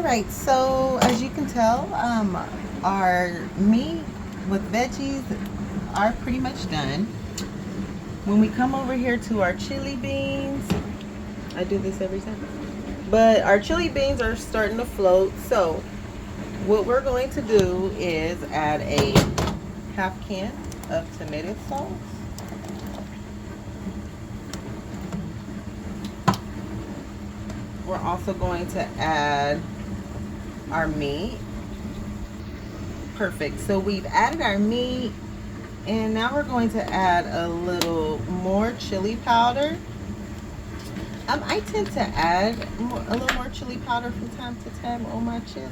All right, so as you can tell, our meat with veggies are pretty much done. When we come over here to our chili beans, I do this every time, but our chili beans are starting to float. So what we're going to do is add a half can of tomato sauce. We're also going to add our meat. Perfect. So we've added our meat, and now we're going to add a little more chili powder. I tend to add a little more chili powder from time to time on my chili.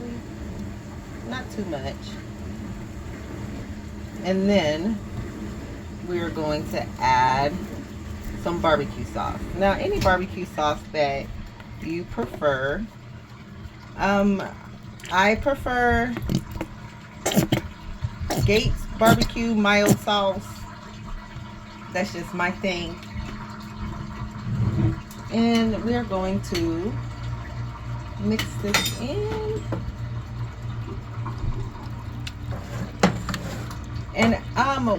Not too much. And then we're going to add some barbecue sauce. Now, any barbecue sauce that you prefer. I prefer Gates barbecue mild sauce. That's just my thing. And we are going to mix this in. And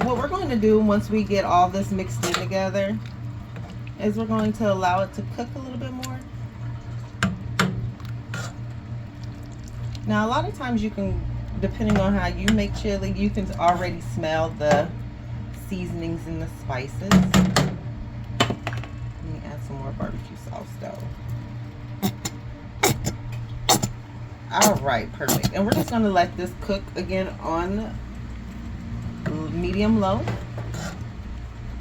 what we're going to do once we get all this mixed in together is we're going to allow it to cook a little bit more. Now, a lot of times you can, depending on how you make chili, you can already smell the seasonings and the spices. Let me add some more barbecue sauce though. All right, perfect. And we're just going to let this cook again on medium low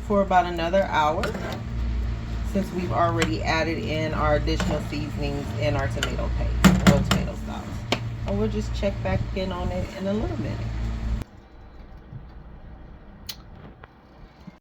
for about another hour, since we've already added in our additional seasonings in our tomato paste or tomato sauce. And we'll just check back in on it in a little minute.